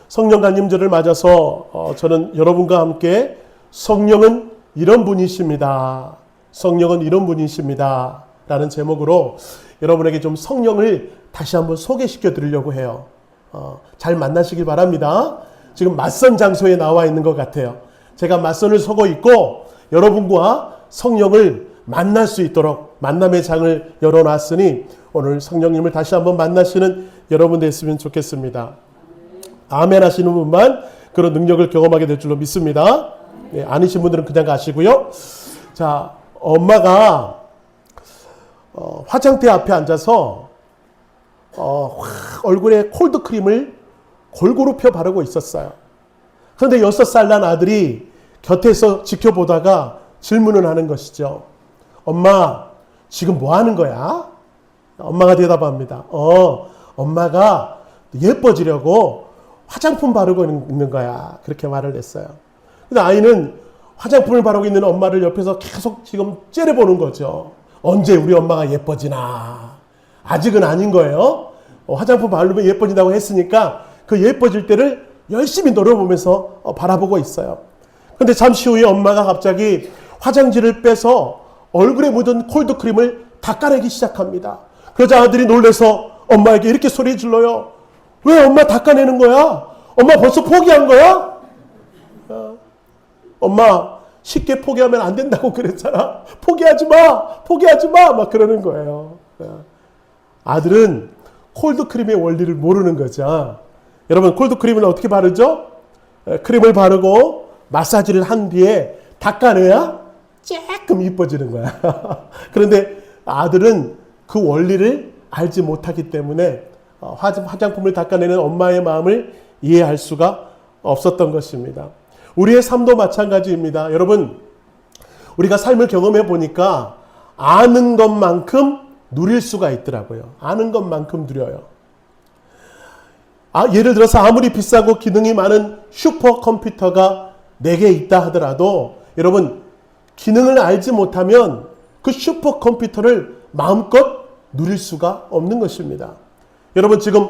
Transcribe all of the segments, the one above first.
성령 강림절을 맞아서 저는 여러분과 함께 성령은 이런 분이십니다. 성령은 이런 분이십니다. 라는 제목으로 여러분에게 좀 성령을 다시 한번 소개시켜 드리려고 해요. 잘 만나시길 바랍니다. 지금 맞선 장소에 나와 있는 것 같아요. 제가 맞선을 서고 있고 여러분과 성령을 만날 수 있도록 만남의 장을 열어놨으니 오늘 성령님을 다시 한번 만나시는 여러분 됐으면 좋겠습니다. 아멘 하시는 분만 그런 능력을 경험하게 될 줄로 믿습니다. 네, 아니신 분들은 그냥 가시고요. 자, 엄마가 화장대 앞에 앉아서 얼굴에 콜드크림을 골고루 펴 바르고 있었어요. 그런데 6살 난 아들이 곁에서 지켜보다가 질문을 하는 것이죠. 엄마, 지금 뭐 하는 거야? 엄마가 대답합니다. 엄마가 예뻐지려고 화장품 바르고 있는 거야. 그렇게 말을 했어요. 근데 아이는 화장품을 바르고 있는 엄마를 옆에서 계속 지금 째려보는 거죠. 언제 우리 엄마가 예뻐지나. 아직은 아닌 거예요. 화장품 바르면 예뻐진다고 했으니까 그 예뻐질 때를 열심히 노려보면서 바라보고 있어요. 근데 잠시 후에 엄마가 갑자기 화장지를 빼서 얼굴에 묻은 콜드크림을 닦아내기 시작합니다. 그러자 아들이 놀라서 엄마에게 이렇게 소리 질러요. 왜 엄마 닦아내는 거야? 엄마 벌써 포기한 거야? 엄마 쉽게 포기하면 안 된다고 그랬잖아. 포기하지 마. 포기하지 마. 막 그러는 거예요. 아들은 콜드크림의 원리를 모르는 거죠. 여러분 콜드크림을 어떻게 바르죠? 크림을 바르고 마사지를 한 뒤에 닦아내야 조금 이뻐지는 거야. 그런데 아들은 그 원리를 알지 못하기 때문에 화장품을 닦아내는 엄마의 마음을 이해할 수가 없었던 것입니다. 우리의 삶도 마찬가지입니다. 여러분, 우리가 삶을 경험해 보니까 아는 것만큼 누릴 수가 있더라고요. 아는 것만큼 누려요. 예를 들어서 아무리 비싸고 기능이 많은 슈퍼컴퓨터가 내게 있다 하더라도 여러분, 기능을 알지 못하면 그 슈퍼컴퓨터를 마음껏 누릴 수가 없는 것입니다. 여러분 지금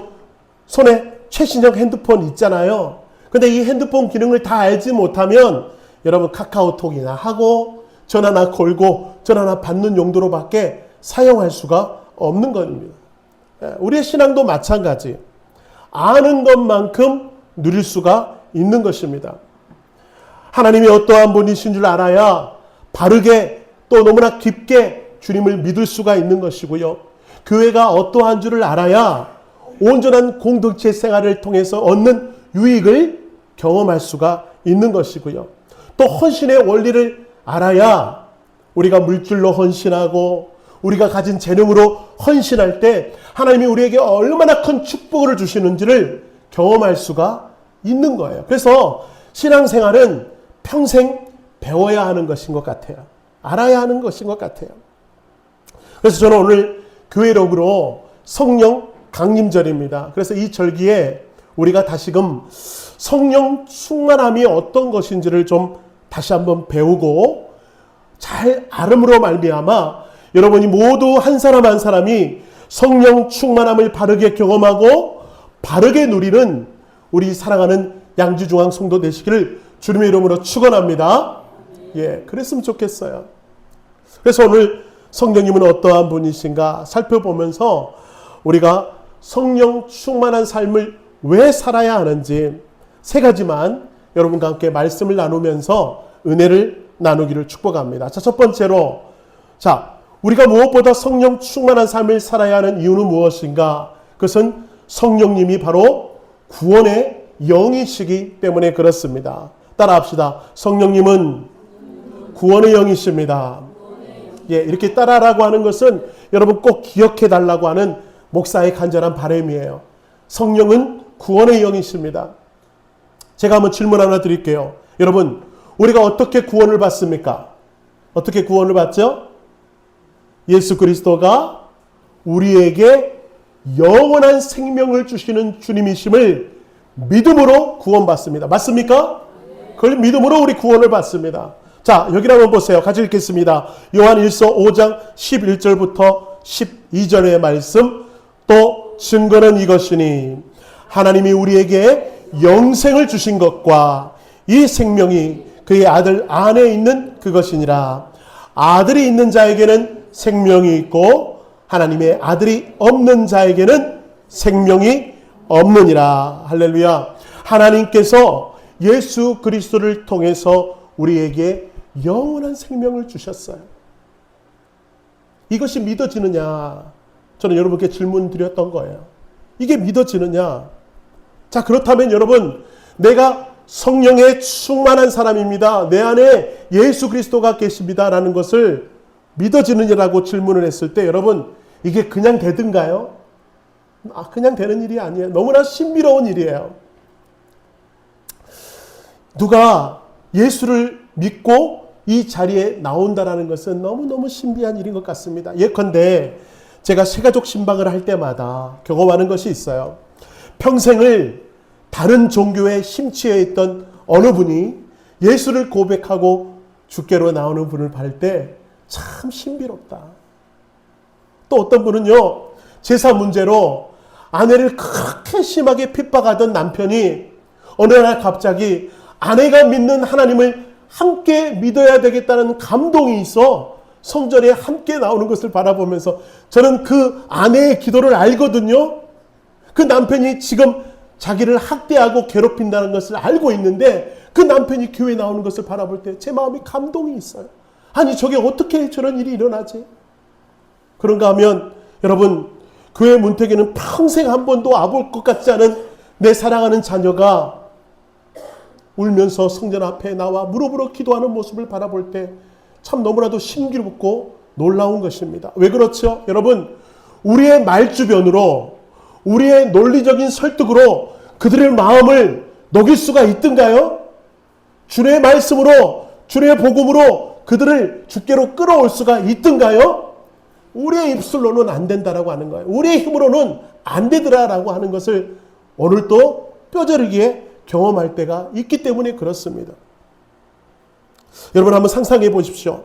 손에 최신형 핸드폰 있잖아요. 근데 이 핸드폰 기능을 다 알지 못하면 여러분 카카오톡이나 하고 전화나 걸고 전화나 받는 용도로밖에 사용할 수가 없는 겁니다. 우리의 신앙도 마찬가지. 아는 것만큼 누릴 수가 있는 것입니다. 하나님이 어떠한 분이신 줄 알아야 바르게 또 너무나 깊게 주님을 믿을 수가 있는 것이고요. 교회가 어떠한 줄을 알아야 온전한 공동체 생활을 통해서 얻는 유익을 경험할 수가 있는 것이고요. 또 헌신의 원리를 알아야 우리가 물질로 헌신하고 우리가 가진 재능으로 헌신할 때 하나님이 우리에게 얼마나 큰 축복을 주시는지를 경험할 수가 있는 거예요. 그래서 신앙생활은 평생 배워야 하는 것인 것 같아요. 알아야 하는 것인 것 같아요. 그래서 저는 오늘 교회력으로 성령 강림절입니다. 그래서 이 절기에 우리가 다시금 성령 충만함이 어떤 것인지를 좀 다시 한번 배우고 잘 알음으로 말미암아 여러분이 모두 한 사람 한 사람이 성령 충만함을 바르게 경험하고 바르게 누리는 우리 사랑하는 양주중앙 성도 되시기를 주님의 이름으로 축원합니다. 그랬으면 좋겠어요. 그래서 오늘 성령님은 어떠한 분이신가 살펴보면서 우리가 성령 충만한 삶을 왜 살아야 하는지 3가지만 여러분과 함께 말씀을 나누면서 은혜를 나누기를 축복합니다. 자, 첫 번째로 우리가 무엇보다 성령 충만한 삶을 살아야 하는 이유는 무엇인가? 그것은 성령님이 바로 구원의 영이시기 때문에 그렇습니다. 따라합시다. 성령님은 구원의 영이십니다. 이렇게 따라라고 하는 것은 여러분 꼭 기억해 달라고 하는 목사의 간절한 바람이에요. 성령은 구원의 영이십니다. 제가 한번 질문 하나 드릴게요. 여러분, 우리가 어떻게 구원을 받습니까? 어떻게 구원을 받죠? 예수 그리스도가 우리에게 영원한 생명을 주시는 주님이심을 믿음으로 구원받습니다. 맞습니까? 그걸 믿음으로 우리 구원을 받습니다. 자, 여기를 한번 보세요. 같이 읽겠습니다. 요한 1서 5장 11절부터 12절의 말씀. 또 증거는 이것이니 하나님이 우리에게 영생을 주신 것과 이 생명이 그의 아들 안에 있는 그것이니라. 아들이 있는 자에게는 생명이 있고 하나님의 아들이 없는 자에게는 생명이 없느니라. 할렐루야. 하나님께서 예수 그리스도를 통해서 우리에게 영원한 생명을 주셨어요. 이것이 믿어지느냐? 저는 여러분께 질문 드렸던 거예요. 이게 믿어지느냐? 자, 그렇다면 여러분, 내가 성령에 충만한 사람입니다. 내 안에 예수 그리스도가 계십니다. 라는 것을 믿어지느냐라고 질문을 했을 때 여러분, 이게 그냥 되든가요? 그냥 되는 일이 아니에요. 너무나 신비로운 일이에요. 누가 예수를 믿고 이 자리에 나온다라는 것은 너무너무 신비한 일인 것 같습니다. 예컨대 제가 새가족 신방을 할 때마다 경험하는 것이 있어요. 평생을 다른 종교에 심취해 있던 어느 분이 예수를 고백하고 주께로 나오는 분을 볼 때 참 신비롭다. 또 어떤 분은요, 제사 문제로 아내를 그렇게 심하게 핍박하던 남편이 어느 날 갑자기 아내가 믿는 하나님을 함께 믿어야 되겠다는 감동이 있어 성전에 함께 나오는 것을 바라보면서 저는 그 아내의 기도를 알거든요. 그 남편이 지금 자기를 학대하고 괴롭힌다는 것을 알고 있는데 그 남편이 교회에 나오는 것을 바라볼 때 제 마음이 감동이 있어요. 아니, 저게 어떻게 저런 일이 일어나지? 그런가 하면 여러분, 교회 문턱에는 평생 한 번도 와볼 것 같지 않은 내 사랑하는 자녀가 울면서 성전 앞에 나와 무릎으로 기도하는 모습을 바라볼 때 참 너무나도 신기롭고 놀라운 것입니다. 왜 그렇죠? 여러분, 우리의 말주변으로, 우리의 논리적인 설득으로 그들의 마음을 녹일 수가 있던가요? 주의 말씀으로, 주의 복음으로 그들을 주께로 끌어올 수가 있던가요? 우리의 입술로는 안 된다라고 하는 거예요. 우리의 힘으로는 안 되더라라고 하는 것을 오늘 또 뼈저리게 경험할 때가 있기 때문에 그렇습니다. 여러분 한번 상상해 보십시오.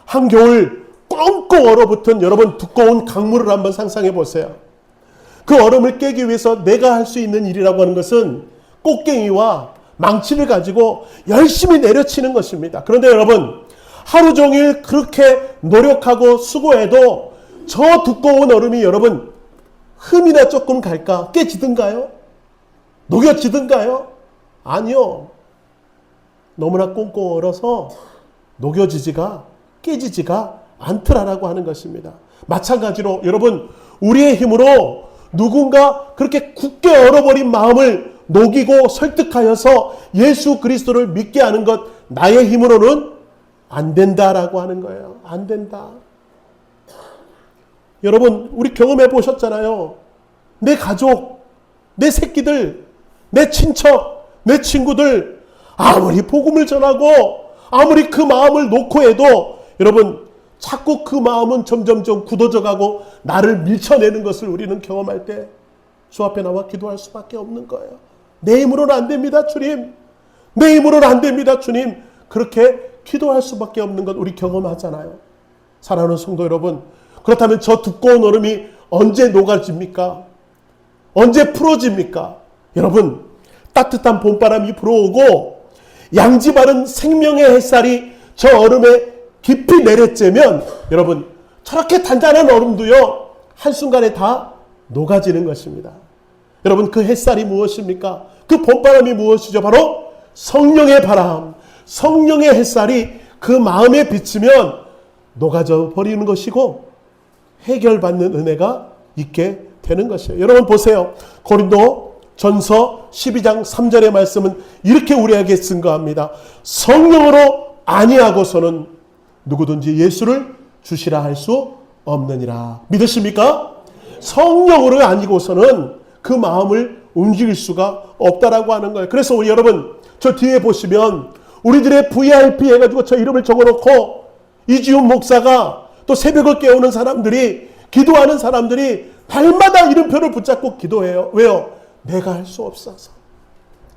한겨울 꽁꽁 얼어붙은 여러분 두꺼운 강물을 한번 상상해 보세요. 그 얼음을 깨기 위해서 내가 할 수 있는 일이라고 하는 것은 꽃갱이와 망치를 가지고 열심히 내려치는 것입니다. 그런데 여러분, 하루 종일 그렇게 노력하고 수고해도 저 두꺼운 얼음이 여러분 흠이나 조금 갈까? 깨지든가요? 녹여지든가요? 아니요. 너무나 꽁꽁 얼어서 녹여지지가 깨지지가 않더라라고 하는 것입니다. 마찬가지로 여러분, 우리의 힘으로 누군가 그렇게 굳게 얼어버린 마음을 녹이고 설득하여서 예수 그리스도를 믿게 하는 것, 나의 힘으로는 안 된다라고 하는 거예요. 안 된다. 여러분, 우리 경험해 보셨잖아요. 내 가족, 내 새끼들, 내 친척, 내 친구들 아무리 복음을 전하고 아무리 그 마음을 놓고 해도 여러분 자꾸 그 마음은 점점점 굳어져 가고 나를 밀쳐내는 것을 우리는 경험할 때 주 앞에 나와 기도할 수밖에 없는 거예요. 내 힘으로는 안 됩니다, 주님. 내 힘으로는 안 됩니다, 주님. 그렇게 기도할 수밖에 없는 것 우리 경험하잖아요. 사랑하는 성도 여러분, 그렇다면 저 두꺼운 얼음이 언제 녹아집니까? 언제 풀어집니까? 여러분, 따뜻한 봄바람이 불어오고 양지 바른 생명의 햇살이 저 얼음에 깊이 내려쬐면 여러분, 저렇게 단단한 얼음도요 한순간에 다 녹아지는 것입니다. 여러분, 그 햇살이 무엇입니까? 그 봄바람이 무엇이죠? 바로 성령의 바람, 성령의 햇살이 그 마음에 비치면 녹아져 버리는 것이고 해결받는 은혜가 있게 되는 것이에요. 여러분 보세요. 고린도 전서 12장 3절의 말씀은 이렇게 우리에게 증거합니다. 성령으로 아니하고서는 누구든지 예수를 주시라 할 수 없느니라. 믿으십니까? 성령으로 아니고서는 그 마음을 움직일 수가 없다라고 하는 거예요. 그래서 우리 여러분, 저 뒤에 보시면 우리들의 VIP 해가지고 저 이름을 적어놓고 이지훈 목사가 또 새벽을 깨우는 사람들이, 기도하는 사람들이 달마다 이름표를 붙잡고 기도해요. 왜요? 내가 할 수 없어서.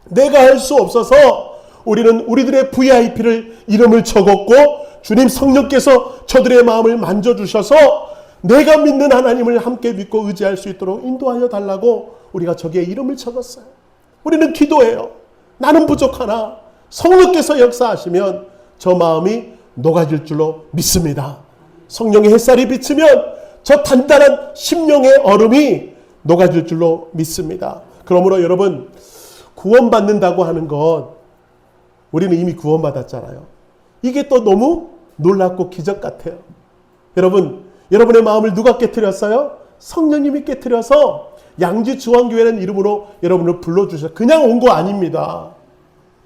내가 할 수 없어서 우리는 우리들의 VIP를 이름을 적었고 주님 성령께서 저들의 마음을 만져주셔서 내가 믿는 하나님을 함께 믿고 의지할 수 있도록 인도하여 달라고 우리가 저기에 이름을 적었어요. 우리는 기도해요. 나는 부족하나 성령께서 역사하시면 저 마음이 녹아질 줄로 믿습니다. 성령의 햇살이 비치면 저 단단한 심령의 얼음이 녹아질 줄로 믿습니다. 그러므로 여러분, 구원받는다고 하는 것, 우리는 이미 구원받았잖아요. 이게 또 너무 놀랍고 기적 같아요. 여러분, 여러분의 마음을 누가 깨트렸어요? 성령님이 깨트려서 양지 중앙교회라는 이름으로 여러분을 불러주셔서 그냥 온 거 아닙니다.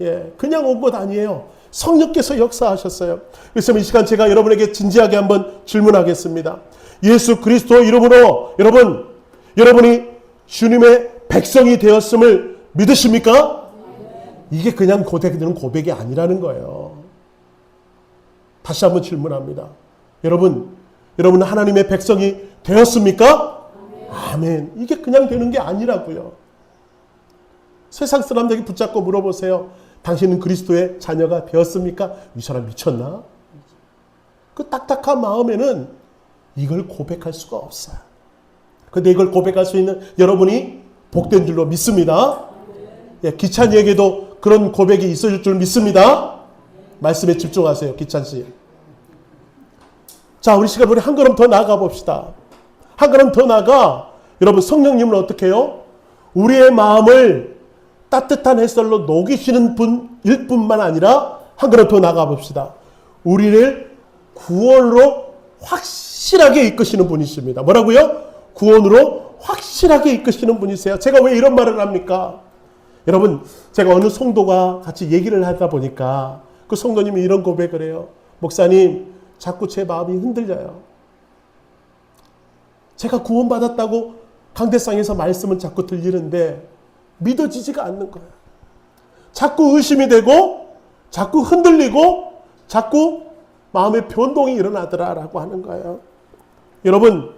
예, 그냥 온 것 아니에요. 성령께서 역사하셨어요. 그래서 이 시간 제가 여러분에게 진지하게 한번 질문하겠습니다. 예수 그리스도 이름으로 여러분이 주님의 백성이 되었음을 믿으십니까? 이게 그냥 고백되는 고백이 아니라는 거예요. 다시 한번 질문합니다. 여러분은 하나님의 백성이 되었습니까? 아멘. 이게 그냥 되는 게 아니라고요. 세상 사람들에게 붙잡고 물어보세요. 당신은 그리스도의 자녀가 되었습니까? 이 사람 미쳤나? 그 딱딱한 마음에는 이걸 고백할 수가 없어요. 근데 이걸 고백할 수 있는 여러분이 복된 줄로 믿습니다. 예, 기찬이에게도 그런 고백이 있어질 줄 믿습니다. 말씀에 집중하세요, 기찬씨. 자, 우리 한 걸음 더 나아가 봅시다. 한 걸음 더 나아가, 여러분, 성령님은 어떻게 해요? 우리의 마음을 따뜻한 햇살로 녹이시는 분일 뿐만 아니라, 한 걸음 더 나아가 봅시다. 우리를 구원으로 확실하게 이끄시는 분이십니다. 뭐라고요? 구원으로 확실하게 이끄시는 분이세요. 제가 왜 이런 말을 합니까? 여러분, 제가 어느 성도가 같이 얘기를 하다 보니까 그 성도님이 이런 고백을 해요. 목사님, 자꾸 제 마음이 흔들려요. 제가 구원받았다고 강대상에서 말씀은 자꾸 들리는데 믿어지지가 않는 거예요. 자꾸 의심이 되고 자꾸 흔들리고 자꾸 마음의 변동이 일어나더라라고 하는 거예요. 여러분,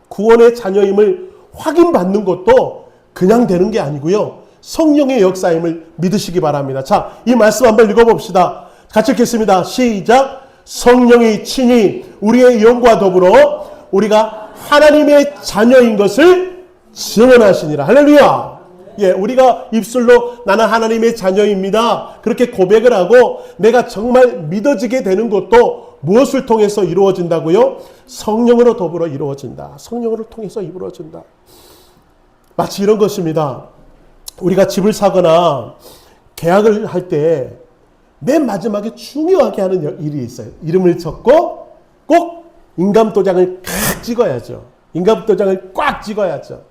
구원의 자녀임을 확인받는 것도 그냥 되는 게 아니고요. 성령의 역사임을 믿으시기 바랍니다. 자, 이 말씀 한번 읽어봅시다. 같이 읽겠습니다. 시작. 성령이 친히 우리의 영과 더불어 우리가 하나님의 자녀인 것을 증언하시니라. 할렐루야. 예, 우리가 입술로 나는 하나님의 자녀입니다. 그렇게 고백을 하고 내가 정말 믿어지게 되는 것도 무엇을 통해서 이루어진다고요? 성령으로 더불어 이루어진다. 성령을 통해서 이루어진다. 마치 이런 것입니다. 우리가 집을 사거나 계약을 할 때 맨 마지막에 중요하게 하는 일이 있어요. 이름을 적고 꼭 인감도장을 꽉 찍어야죠. 인감도장을 꽉 찍어야죠.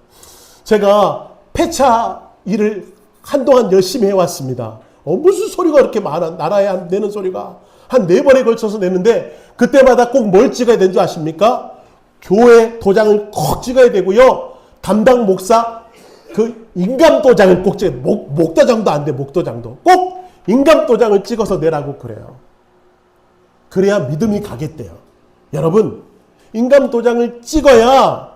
제가 폐차 일을 한동안 열심히 해왔습니다. 무슨 소리가 그렇게 많아. 나라에 내는 소리가 한 4번에 걸쳐서 내는데 그때마다 꼭 뭘 찍어야 되는 줄 아십니까? 교회 도장을 꼭 찍어야 되고요. 담당 목사 그 인감도장을 꼭 찍어야 돼요. 목도장도 안 돼. 목도장도. 꼭 인감도장을 찍어서 내라고 그래요. 그래야 믿음이 가겠대요. 여러분, 인감도장을 찍어야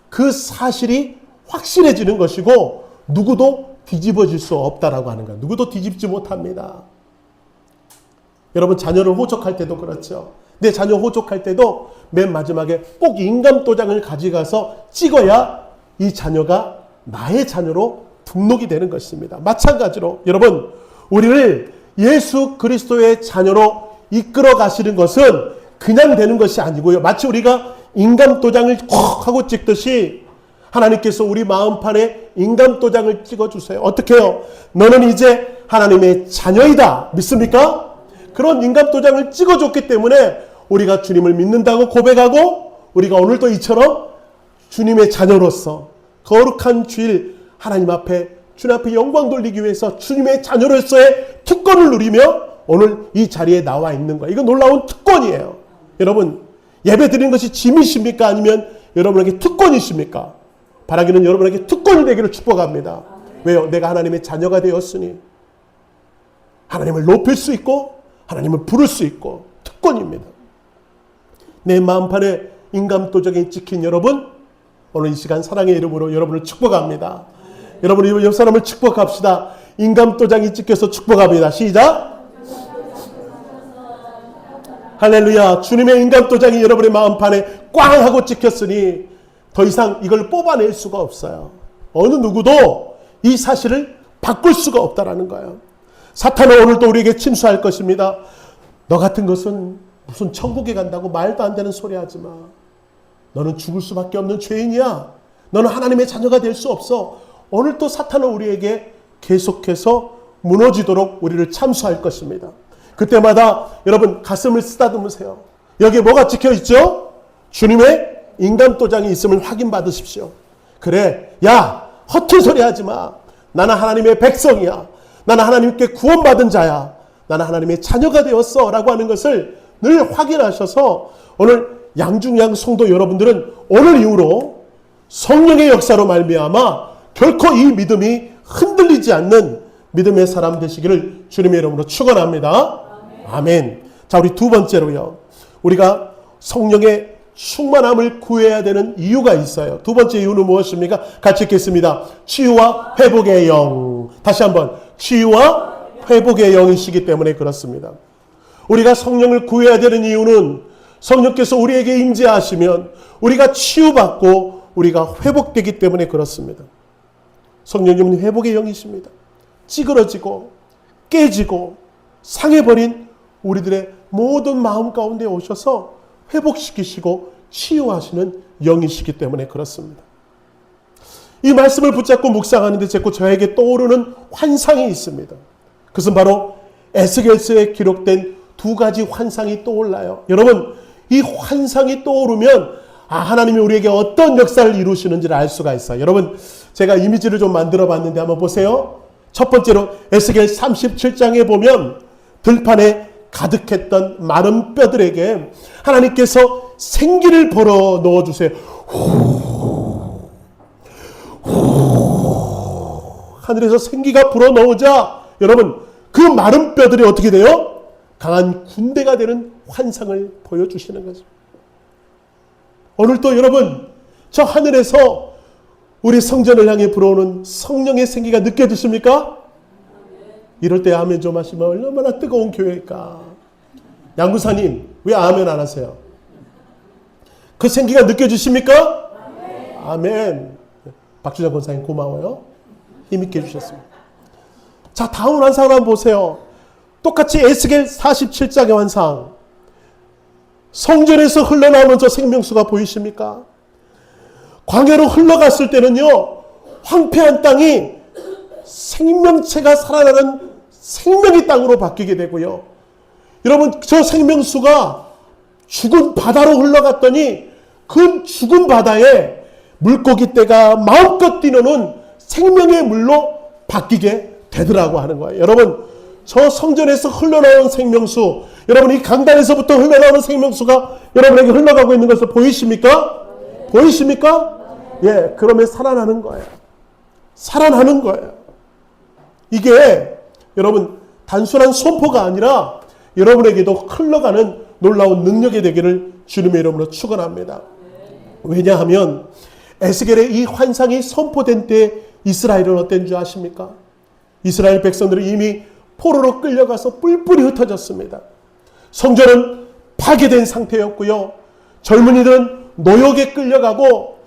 그 사실이 확실해지는 것이고 누구도 뒤집어질 수 없다라고 하는 거예요. 누구도 뒤집지 못합니다. 여러분, 자녀를 호적할 때도 그렇죠. 내 자녀 호적할 때도 맨 마지막에 꼭 인감도장을 가져가서 찍어야 이 자녀가 나의 자녀로 등록이 되는 것입니다. 마찬가지로 여러분, 우리를 예수 그리스도의 자녀로 이끌어 가시는 것은 그냥 되는 것이 아니고요. 마치 우리가 인감도장을 콕 하고 찍듯이 하나님께서 우리 마음판에 인감도장을 찍어주세요. 어떻게 해요? 너는 이제 하나님의 자녀이다. 믿습니까? 그런 인감도장을 찍어줬기 때문에 우리가 주님을 믿는다고 고백하고 우리가 오늘도 이처럼 주님의 자녀로서 거룩한 주일 하나님 앞에 주님 앞에 영광 돌리기 위해서 주님의 자녀로서의 특권을 누리며 오늘 이 자리에 나와 있는 거예요. 이거 놀라운 특권이에요. 여러분, 예배 드리는 것이 짐이십니까? 아니면 여러분에게 특권이십니까? 바라기는 여러분에게 특권이 되기를 축복합니다. 왜요? 내가 하나님의 자녀가 되었으니 하나님을 높일 수 있고 하나님을 부를 수 있고 특권입니다. 내 마음판에 인감도장이 찍힌 여러분, 오늘 이 시간 사랑의 이름으로 여러분을 축복합니다. 여러분, 옆 사람을 축복합시다. 인감도장이 찍혀서 축복합니다. 시작. 할렐루야. 주님의 인감도장이 여러분의 마음판에 꽝 하고 찍혔으니 더 이상 이걸 뽑아낼 수가 없어요. 어느 누구도 이 사실을 바꿀 수가 없다라는 거예요. 사탄은 오늘도 우리에게 침수할 것입니다. 너 같은 것은 무슨 천국에 간다고 말도 안 되는 소리 하지 마. 너는 죽을 수밖에 없는 죄인이야. 너는 하나님의 자녀가 될 수 없어. 오늘 또 사탄은 우리에게 계속해서 무너지도록 우리를 참수할 것입니다. 그때마다 여러분 가슴을 쓰다듬으세요. 여기에 뭐가 찍혀있죠? 주님의 인감도장이 있음을 확인받으십시오. 그래, 야, 허튼 소리 하지 마. 나는 하나님의 백성이야. 나는 하나님께 구원받은 자야. 나는 하나님의 자녀가 되었어. 라고 하는 것을 늘 확인하셔서 오늘 양중양 성도 여러분들은 오늘 이후로 성령의 역사로 말미암아 결코 이 믿음이 흔들리지 않는 믿음의 사람 되시기를 주님의 이름으로 축원합니다. 아멘. 자, 우리 두 번째로요. 우리가 성령의 충만함을 구해야 되는 이유가 있어요. 두 번째 이유는 무엇입니까? 같이 읽겠습니다. 치유와 회복의 영. 다시 한번. 치유와 회복의 영이시기 때문에 그렇습니다. 우리가 성령을 구해야 되는 이유는 성령께서 우리에게 임재하시면 우리가 치유받고 우리가 회복되기 때문에 그렇습니다. 성령님은 회복의 영이십니다. 찌그러지고 깨지고 상해버린 우리들의 모든 마음 가운데 오셔서 회복시키시고 치유하시는 영이시기 때문에 그렇습니다. 이 말씀을 붙잡고 묵상하는데 자꾸 저에게 떠오르는 환상이 있습니다. 그것은 바로 에스겔서에 기록된 두 가지 환상이 떠올라요. 여러분, 이 환상이 떠오르면 하나님이 우리에게 어떤 역사를 이루시는지를 알 수가 있어요. 여러분, 제가 이미지를 좀 만들어 봤는데 한번 보세요. 첫 번째로 에스겔 37장에 보면 들판에 가득했던 마른 뼈들에게 하나님께서 생기를 불어 넣어주세요. 하늘에서 생기가 불어 넣으자 여러분, 그 마른 뼈들이 어떻게 돼요? 강한 군대가 되는 환상을 보여주시는 거죠. 오늘도 여러분, 저 하늘에서 우리 성전을 향해 불어오는 성령의 생기가 느껴지십니까? 이럴 때 아멘 좀 하시면 얼마나 뜨거운 교회일까. 양구사님, 왜 아멘 안 하세요? 그 생기가 느껴지십니까? 아멘. 박주자 권사님 고마워요. 힘있게 해주셨습니다. 자, 다음 환상을 한번 보세요. 똑같이 에스겔 47장의 환상. 성전에서 흘러나오는 저 생명수가 보이십니까? 광야로 흘러갔을 때는요, 황폐한 땅이 생명체가 살아나는 생명의 땅으로 바뀌게 되고요. 여러분, 저 생명수가 죽은 바다로 흘러갔더니 그 죽은 바다에 물고기 떼가 마음껏 뛰노는 생명의 물로 바뀌게 되더라고 하는 거예요. 여러분, 저 성전에서 흘러나오는 생명수, 여러분 이 강단에서부터 흘러나오는 생명수가 여러분에게 흘러가고 있는 것을 보이십니까? 보이십니까? 예, 그러면 살아나는 거예요. 살아나는 거예요. 이게 여러분 단순한 선포가 아니라 여러분에게도 흘러가는 놀라운 능력이 되기를 주님의 이름으로 축원합니다. 왜냐하면 에스겔의 이 환상이 선포된 때 이스라엘은 어떤 줄 아십니까? 이스라엘 백성들은 이미 포로로 끌려가서 뿔뿔이 흩어졌습니다. 성전은 파괴된 상태였고요. 젊은이들은 노역에 끌려가고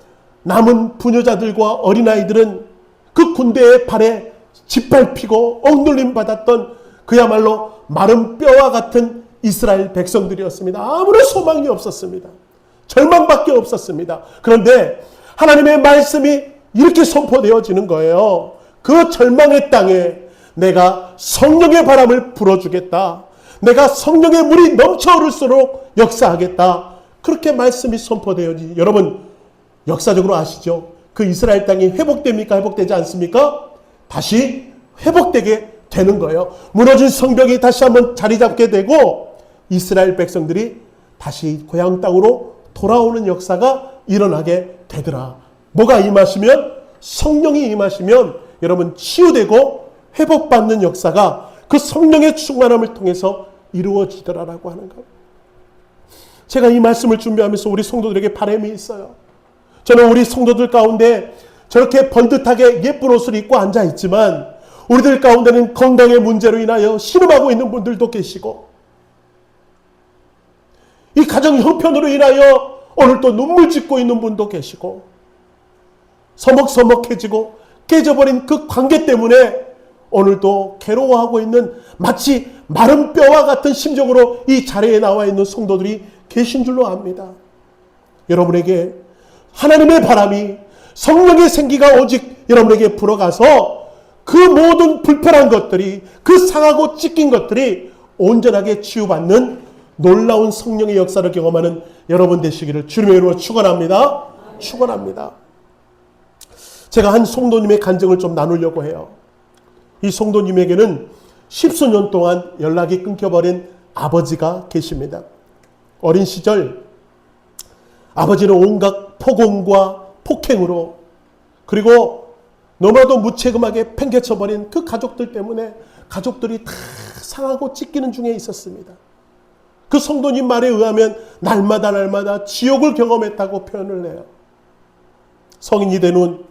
남은 부녀자들과 어린아이들은 그 군대의 발에 짓밟히고 억눌림 받았던 그야말로 마른 뼈와 같은 이스라엘 백성들이었습니다. 아무런 소망이 없었습니다. 절망밖에 없었습니다. 그런데 하나님의 말씀이 이렇게 선포되어지는 거예요. 그 절망의 땅에 내가 성령의 바람을 불어주겠다. 내가 성령의 물이 넘쳐 흐를수록 역사하겠다. 그렇게 말씀이 선포되어지. 여러분, 역사적으로 아시죠? 그 이스라엘 땅이 회복됩니까? 회복되지 않습니까? 다시 회복되게 되는 거예요. 무너진 성벽이 다시 한번 자리 잡게 되고 이스라엘 백성들이 다시 고향 땅으로 돌아오는 역사가 일어나게 되더라. 뭐가 임하시면? 성령이 임하시면 여러분 치유되고 회복받는 역사가 그 성령의 충만함을 통해서 이루어지더라라고 하는 것. 제가 이 말씀을 준비하면서 우리 성도들에게 바람이 있어요. 저는 우리 성도들 가운데 저렇게 번듯하게 예쁜 옷을 입고 앉아있지만 우리들 가운데는 건강의 문제로 인하여 신음하고 있는 분들도 계시고 이 가정 형편으로 인하여 오늘 또 눈물 짓고 있는 분도 계시고 서먹서먹해지고 깨져버린 그 관계 때문에 오늘도 괴로워하고 있는 마치 마른 뼈와 같은 심정으로 이 자리에 나와 있는 성도들이 계신 줄로 압니다. 여러분에게 하나님의 바람이, 성령의 생기가 오직 여러분에게 불어가서 그 모든 불편한 것들이, 그 상하고 찢긴 것들이 온전하게 치유받는 놀라운 성령의 역사를 경험하는 여러분 되시기를 주님의 이름으로 축원합니다. 축원합니다. 제가 한 성도님의 간증을 좀 나누려고 해요. 이 성도님에게는 10수년 동안 연락이 끊겨버린 아버지가 계십니다. 어린 시절 아버지는 온갖 폭언과 폭행으로, 그리고 너무나도 무책임하게 팽개쳐버린 그 가족들 때문에 가족들이 다 상하고 찢기는 중에 있었습니다. 그 성도님 말에 의하면 날마다 지옥을 경험했다고 표현을 해요. 성인이 된 후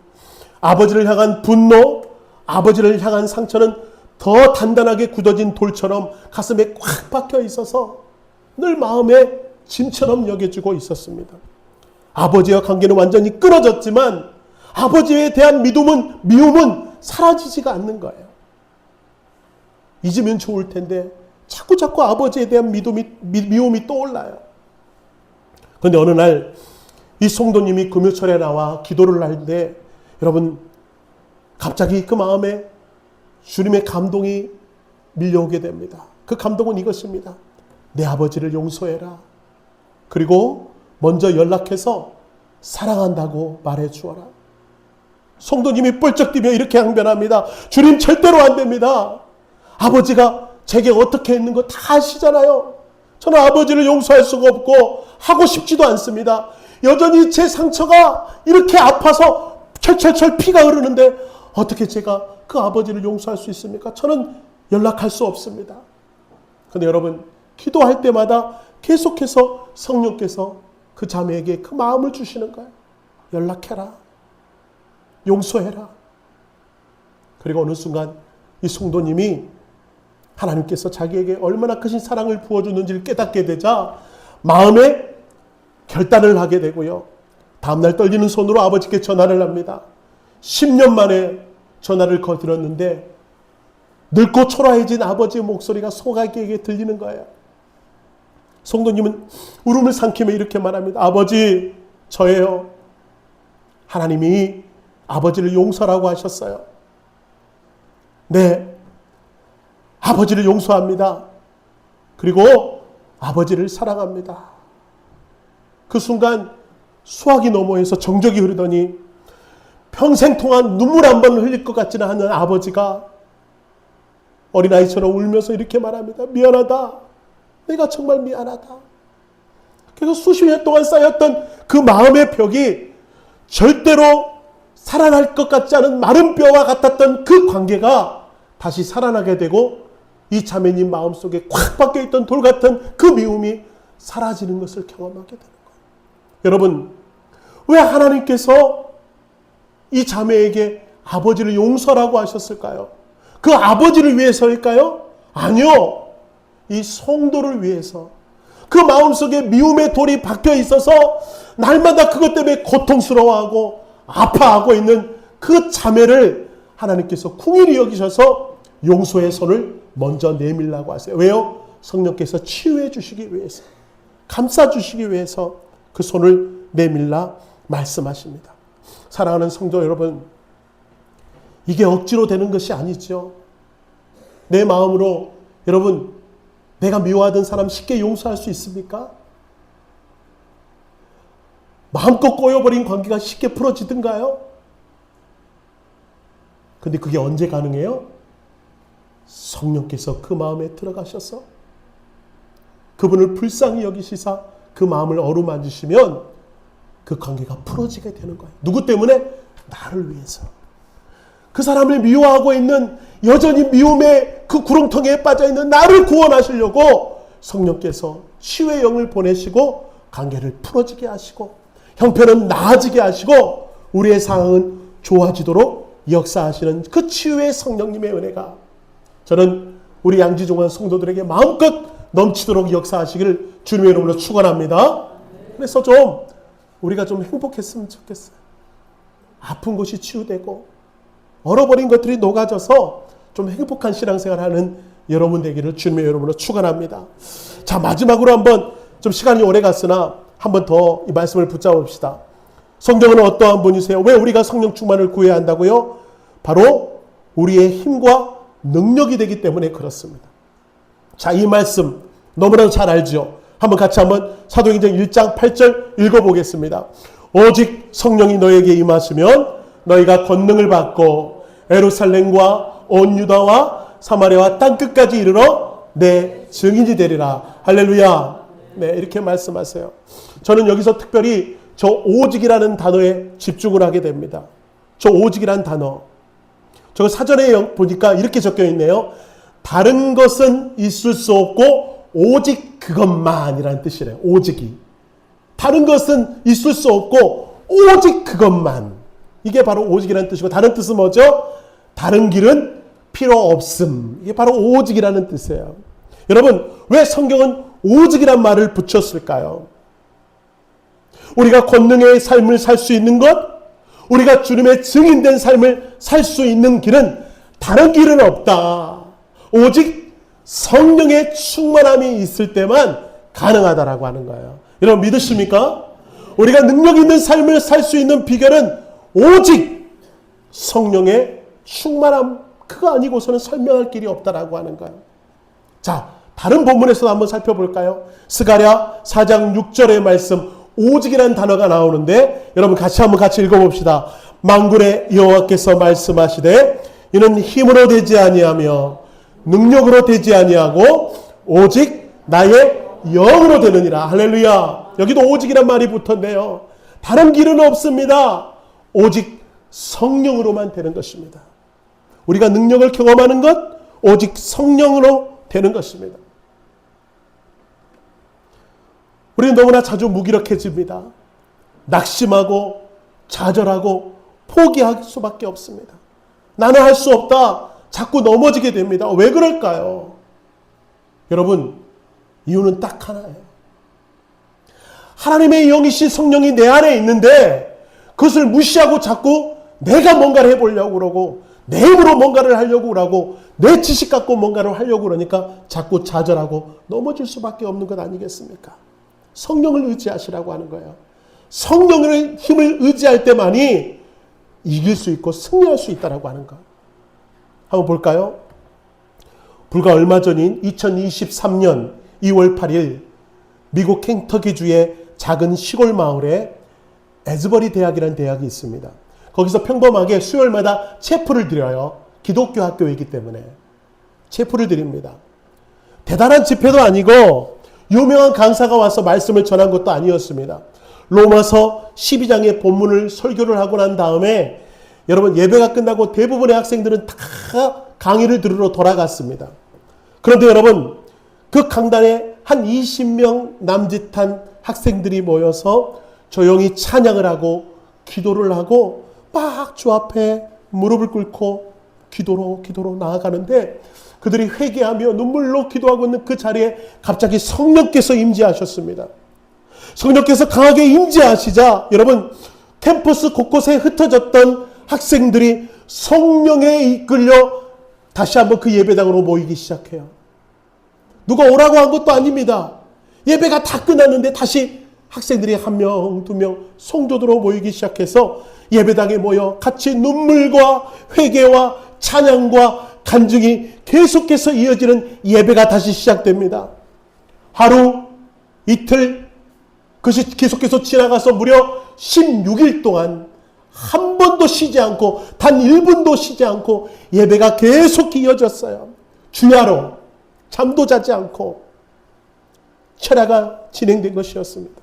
아버지를 향한 분노, 아버지를 향한 상처는 더 단단하게 굳어진 돌처럼 가슴에 꽉 박혀 있어서 늘 마음에 짐처럼 여겨지고 있었습니다. 아버지와 관계는 완전히 끊어졌지만 아버지에 대한 미움은 사라지지가 않는 거예요. 잊으면 좋을 텐데 자꾸 아버지에 대한 미움이 떠올라요. 그런데 어느 날 이 성도님이 금요철에 나와 기도를 하는데, 여러분, 갑자기 그 마음에 주님의 감동이 밀려오게 됩니다. 그 감동은 이것입니다. 내 아버지를 용서해라. 그리고 먼저 연락해서 사랑한다고 말해 주어라. 성도님이 뻘쩍 뛰며 이렇게 항변합니다. 주님, 절대로 안 됩니다. 아버지가 제게 어떻게 했는 거 다 아시잖아요. 저는 아버지를 용서할 수가 없고 하고 싶지도 않습니다. 여전히 제 상처가 이렇게 아파서 철철철 피가 흐르는데 어떻게 제가 그 아버지를 용서할 수 있습니까? 저는 연락할 수 없습니다. 그런데 여러분, 기도할 때마다 계속해서 성령께서 그 자매에게 그 마음을 주시는 거예요. 연락해라. 용서해라. 그리고 어느 순간 이 성도님이 하나님께서 자기에게 얼마나 크신 사랑을 부어주는지를 깨닫게 되자 마음에 결단을 하게 되고요. 다음날 떨리는 손으로 아버지께 전화를 합니다. 10년 만에 전화를 거들었는데 늙고 초라해진 아버지의 목소리가 소각에게 들리는 거예요. 성도님은 울음을 삼키며 이렇게 말합니다. 아버지, 저예요. 하나님이 아버지를 용서라고 하셨어요. 네, 아버지를 용서합니다. 그리고 아버지를 사랑합니다. 그 순간 수화기 너머에서 정적이 흐르더니 평생 동안 눈물 한 번 흘릴 것 같지는 않은 아버지가 어린아이처럼 울면서 이렇게 말합니다. 미안하다. 내가 정말 미안하다. 그래서 수십 년 동안 쌓였던 그 마음의 벽이 절대로 살아날 것 같지 않은 마른 뼈와 같았던 그 관계가 다시 살아나게 되고 이 자매님 마음속에 꽉 박혀있던 돌 같은 그 미움이 사라지는 것을 경험하게 되는 거예요. 여러분, 왜 하나님께서 이 자매에게 아버지를 용서라고 하셨을까요? 그 아버지를 위해서일까요? 아니요. 이 성도를 위해서. 그 마음속에 미움의 돌이 박혀 있어서 날마다 그것 때문에 고통스러워하고 아파하고 있는 그 자매를 하나님께서 긍휼히 여기셔서 용서의 손을 먼저 내밀라고 하세요. 왜요? 성령께서 치유해 주시기 위해서, 감싸 주시기 위해서 그 손을 내밀라 말씀하십니다. 사랑하는 성도 여러분, 이게 억지로 되는 것이 아니죠. 내 마음으로 여러분, 내가 미워하던 사람 쉽게 용서할 수 있습니까? 마음껏 꼬여버린 관계가 쉽게 풀어지든가요? 근데 그게 언제 가능해요? 성령께서 그 마음에 들어가셔서 그분을 불쌍히 여기시사 그 마음을 어루만지시면 그 관계가 풀어지게 되는 거예요. 누구 때문에? 나를 위해서. 그 사람을 미워하고 있는, 여전히 미움의 그 구렁텅이에 빠져있는 나를 구원하시려고 성령께서 치유의 영을 보내시고 관계를 풀어지게 하시고 형편은 나아지게 하시고 우리의 상황은 좋아지도록 역사하시는 그 치유의 성령님의 은혜가 저는 우리 양지종한 성도들에게 마음껏 넘치도록 역사하시기를 주님의 이름으로 축원합니다. 그래서 우리가 좀 행복했으면 좋겠어요. 아픈 곳이 치유되고 얼어버린 것들이 녹아져서 좀 행복한 신앙생활하는 여러분 되기를 주님의 여러분으로 축원합니다. 자, 마지막으로 한번 좀 시간이 오래 갔으나 한번 더 이 말씀을 붙잡읍시다. 성경은 어떠한 분이세요? 왜 우리가 성령 충만을 구해야 한다고요? 바로 우리의 힘과 능력이 되기 때문에 그렇습니다. 자, 이 말씀 너무나도 잘 알죠? 한번 사도행전 1장 8절 읽어보겠습니다. 오직 성령이 너에게 임하시면 너희가 권능을 받고 예루살렘과 온 유다와 사마리아와 땅끝까지 이르러 내 증인이 되리라. 할렐루야. 네, 이렇게 말씀하세요. 저는 여기서 특별히 저 오직이라는 단어에 집중을 하게 됩니다. 저 오직이라는 단어. 저 사전에 보니까 이렇게 적혀 있네요. 다른 것은 있을 수 없고 오직 그것만이라는 뜻이래요. 오직이. 다른 것은 있을 수 없고 오직 그것만. 이게 바로 오직이라는 뜻이고, 다른 뜻은 뭐죠? 다른 길은 필요 없음. 이게 바로 오직이라는 뜻이에요. 여러분, 왜 성경은 오직이란 말을 붙였을까요? 우리가 권능의 삶을 살 수 있는 것, 우리가 주님의 증인된 삶을 살 수 있는 길은 다른 길은 없다. 오직 성령의 충만함이 있을 때만 가능하다라고 하는 거예요. 여러분 믿으십니까? 우리가 능력 있는 삶을 살 수 있는 비결은 오직 성령의 충만함, 그거 아니고서는 설명할 길이 없다라고 하는 거예요. 자, 다른 본문에서도 한번 살펴볼까요? 스가랴 4장 6절의 말씀, 오직이라는 단어가 나오는데 여러분 같이 읽어봅시다. 만군의 여호와께서 말씀하시되 이는 힘으로 되지 아니하며 능력으로 되지 아니하고 오직 나의 영으로 되느니라. 할렐루야. 여기도 오직이란 말이 붙었네요. 다른 길은 없습니다. 오직 성령으로만 되는 것입니다. 우리가 능력을 경험하는 것 오직 성령으로 되는 것입니다. 우리는 너무나 자주 무기력해집니다. 낙심하고 좌절하고 포기할 수밖에 없습니다. 나는 할 수 없다. 자꾸 넘어지게 됩니다. 왜 그럴까요? 여러분, 이유는 딱 하나예요. 하나님의 영이신 성령이 내 안에 있는데 그것을 무시하고 자꾸 내가 뭔가를 해보려고 그러고 내 힘으로 뭔가를 하려고 그러고 내 지식 갖고 뭔가를 하려고 그러니까 자꾸 좌절하고 넘어질 수밖에 없는 것 아니겠습니까? 성령을 의지하시라고 하는 거예요. 성령의 힘을 의지할 때만이 이길 수 있고 승리할 수 있다고 하는 거. 한번 볼까요? 불과 얼마 전인 2023년 2월 8일 미국 켄터키주의 작은 시골 마을에 에즈버리 대학이라는 대학이 있습니다. 거기서 평범하게 수요일마다 체프를 드려요. 기독교 학교이기 때문에 체프를 드립니다. 대단한 집회도 아니고 유명한 강사가 와서 말씀을 전한 것도 아니었습니다. 로마서 12장의 본문을 설교를 하고 난 다음에 여러분 예배가 끝나고 대부분의 학생들은 다 강의를 들으러 돌아갔습니다. 그런데 여러분 그 강단에 한 20명 남짓한 학생들이 모여서 조용히 찬양을 하고 기도를 하고 막 주 앞에 무릎을 꿇고 기도로 나아가는데 그들이 회개하며 눈물로 기도하고 있는 그 자리에 갑자기 성령께서 임재하셨습니다. 성령께서 강하게 임재하시자 여러분 캠퍼스 곳곳에 흩어졌던 학생들이 성령에 이끌려 다시 한번 그 예배당으로 모이기 시작해요. 누가 오라고 한 것도 아닙니다. 예배가 다 끝났는데 다시 학생들이 한 명, 두 명 성도들로 모이기 시작해서 예배당에 모여 같이 눈물과 회개와 찬양과 간증이 계속해서 이어지는 예배가 다시 시작됩니다. 하루, 이틀, 그것이 계속해서 지나가서 무려 16일 동안 한 번도 쉬지 않고 단 1분도 쉬지 않고 예배가 계속 이어졌어요. 주야로 잠도 자지 않고 철야가 진행된 것이었습니다.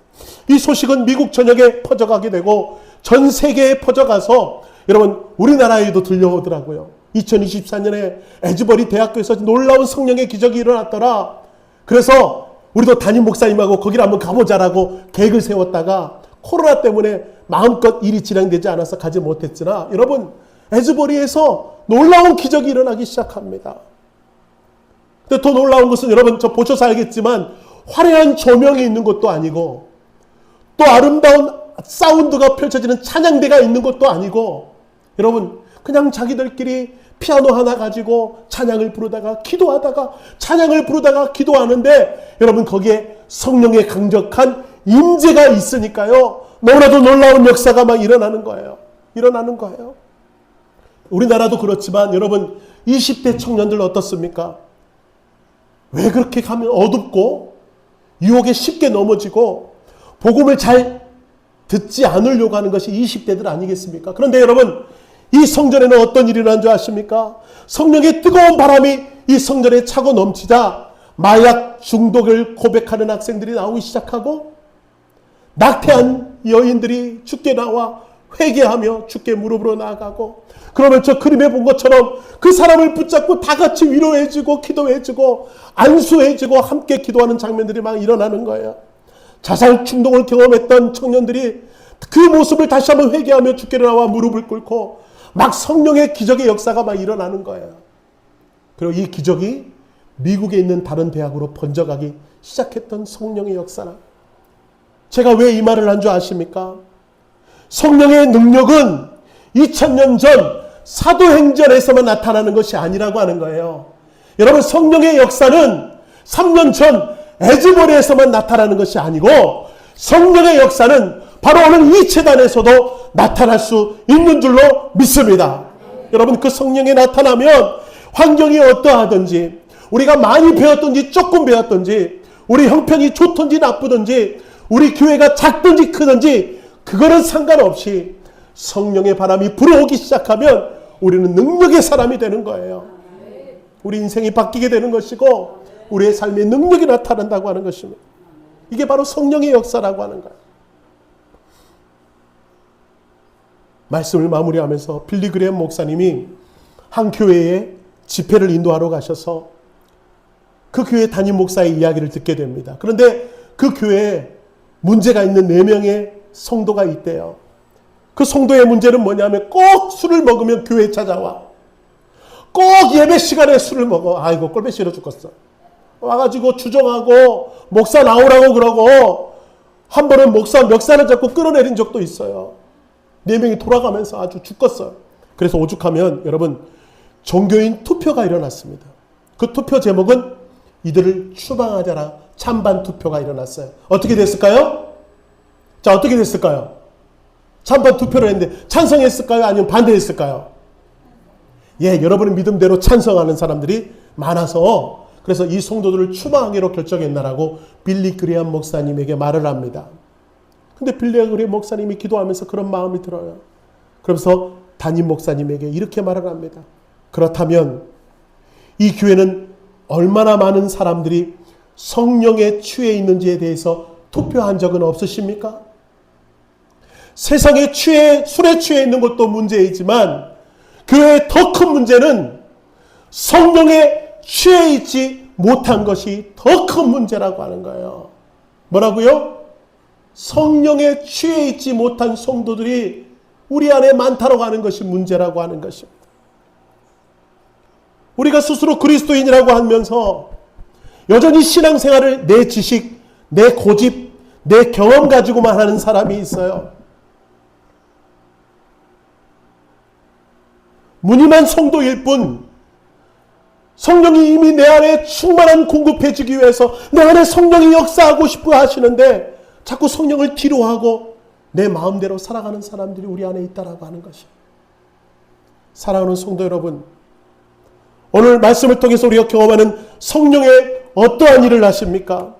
이 소식은 미국 전역에 퍼져가게 되고 전 세계에 퍼져가서 여러분 우리나라에도 들려오더라고요. 2024년에 에즈버리 대학교에서 놀라운 성령의 기적이 일어났더라. 그래서 우리도 담임 목사님하고 거기를 한번 가보자라고 계획을 세웠다가 코로나 때문에 마음껏 일이 진행되지 않아서 가지 못했으나 여러분 에즈버리에서 놀라운 기적이 일어나기 시작합니다. 근데 더 놀라운 것은 여러분 저 보셔서 알겠지만 화려한 조명이 있는 것도 아니고 또 아름다운 사운드가 펼쳐지는 찬양대가 있는 것도 아니고 여러분 그냥 자기들끼리 피아노 하나 가지고 찬양을 부르다가 기도하다가 찬양을 부르다가 기도하는데 여러분 거기에 성령의 강력한 임재가 있으니까요. 너무나도 놀라운 역사가 막 일어나는 거예요. 일어나는 거예요. 우리나라도 그렇지만 여러분 20대 청년들 어떻습니까? 왜 그렇게 가면 어둡고 유혹에 쉽게 넘어지고 복음을 잘 듣지 않으려고 하는 것이 20대들 아니겠습니까? 그런데 여러분 이 성전에는 어떤 일이 일어난 줄 아십니까? 성령의 뜨거운 바람이 이 성전에 차고 넘치자 마약 중독을 고백하는 학생들이 나오기 시작하고 낙태한 여인들이 주께 나와 회개하며 주께 무릎으로 나아가고 그러면 저 그림에 본 것처럼 그 사람을 붙잡고 다 같이 위로해주고 기도해주고 안수해주고 함께 기도하는 장면들이 막 일어나는 거예요. 자살 충동을 경험했던 청년들이 그 모습을 다시 한번 회개하며 주께 나와 무릎을 꿇고 막 성령의 기적의 역사가 막 일어나는 거예요. 그리고 이 기적이 미국에 있는 다른 대학으로 번져가기 시작했던 성령의 역사라. 제가 왜 이 말을 한 줄 아십니까? 성령의 능력은 2000년 전 사도행전에서만 나타나는 것이 아니라고 하는 거예요. 여러분 성령의 역사는 3년 전 에즈모리에서만 나타나는 것이 아니고 성령의 역사는 바로 오늘 이 재단에서도 나타날 수 있는 줄로 믿습니다. 여러분 그 성령이 나타나면 환경이 어떠하든지 우리가 많이 배웠든지 조금 배웠든지 우리 형편이 좋든지 나쁘든지 우리 교회가 작든지 크든지 그거는 상관없이 성령의 바람이 불어오기 시작하면 우리는 능력의 사람이 되는 거예요. 우리 인생이 바뀌게 되는 것이고 우리의 삶에 능력이 나타난다고 하는 것입니다. 이게 바로 성령의 역사라고 하는 거예요. 말씀을 마무리하면서 빌리 그레엄 목사님이 한 교회에 집회를 인도하러 가셔서 그 교회 담임 목사의 이야기를 듣게 됩니다. 그런데 그 교회에 문제가 있는 4명의 성도가 있대요. 그 성도의 문제는 뭐냐면 꼭 술을 먹으면 교회에 찾아와. 꼭 예배 시간에 술을 먹어. 아이고 꼴배 싫어 죽겠어. 와가지고 주정하고 목사 나오라고 그러고 한 번은 멱살을 잡고 끌어내린 적도 있어요. 4명이 돌아가면서 아주 죽겠어요. 그래서 오죽하면 여러분 종교인 투표가 일어났습니다. 그 투표 제목은 이들을 추방하자라 찬반 투표가 일어났어요. 어떻게 됐을까요? 자, 어떻게 됐을까요? 찬반 투표를 했는데 찬성했을까요? 아니면 반대했을까요? 예, 여러분의 믿음대로 찬성하는 사람들이 많아서 그래서 이 성도들을 추방하기로 결정했나라고 빌리 그레엄 목사님에게 말을 합니다. 근데 빌리 그레엄 목사님이 기도하면서 그런 마음이 들어요. 그러면서 담임 목사님에게 이렇게 말을 합니다. 그렇다면 이 교회는 얼마나 많은 사람들이 성령에 취해 있는지에 대해서 투표한 적은 없으십니까? 세상에 술에 취해 있는 것도 문제이지만 교회의 더 큰 문제는 성령에 취해 있지 못한 것이 더 큰 문제라고 하는 거예요. 뭐라고요? 성령에 취해 있지 못한 성도들이 우리 안에 많다고 하는 것이 문제라고 하는 것입니다. 우리가 스스로 그리스도인이라고 하면서 여전히 신앙생활을 내 지식, 내 고집, 내 경험 가지고만 하는 사람이 있어요. 무늬만 성도일 뿐 성령이 이미 내 안에 충만한 공급해주기 위해서 내 안에 성령이 역사하고 싶어 하시는데 자꾸 성령을 뒤로 하고 내 마음대로 살아가는 사람들이 우리 안에 있다라고 하는 것이에요. 사랑하는 성도 여러분, 오늘 말씀을 통해서 우리가 경험하는 성령의 어떠한 일을 하십니까?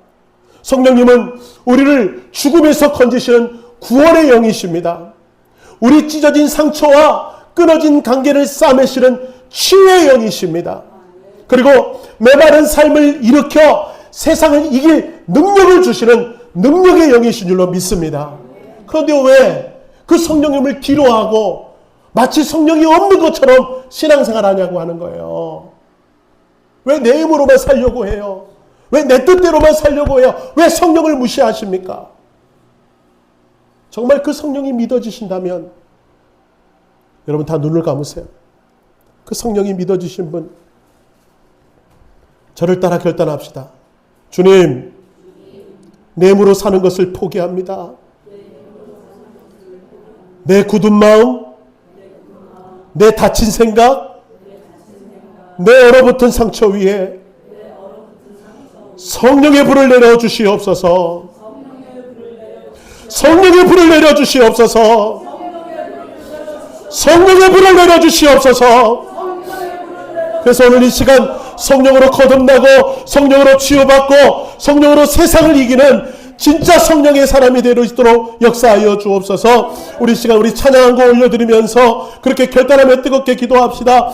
성령님은 우리를 죽음에서 건지시는 구원의 영이십니다. 우리 찢어진 상처와 끊어진 관계를 싸매시는 치유의 영이십니다. 그리고 메마른 삶을 일으켜 세상을 이길 능력을 주시는 능력의 영이신 줄로 믿습니다. 그런데 왜 그 성령님을 뒤로하고 마치 성령이 없는 것처럼 신앙생활하냐고 하는 거예요. 왜 내 힘으로만 살려고 해요? 왜 내 뜻대로만 살려고 해요? 왜 성령을 무시하십니까? 정말 그 성령이 믿어지신다면 여러분 다 눈을 감으세요. 그 성령이 믿어지신 분 저를 따라 결단합시다. 주님, 내 힘으로 사는 것을 포기합니다. 내 굳은 마음, 내 다친 생각, 내 얼어붙은 상처 위에 성령의 불을 내려 주시옵소서. 성령의 불을 내려 주시옵소서. 성령의 불을 내려 주시옵소서. 그래서 오늘 이 시간 성령으로 거듭나고 성령으로 치유받고 성령으로 세상을 이기는 진짜 성령의 사람이 되어 있도록 역사하여 주옵소서. 우리 시간 우리 찬양한 거 올려드리면서 그렇게 결단하며 뜨겁게 기도합시다.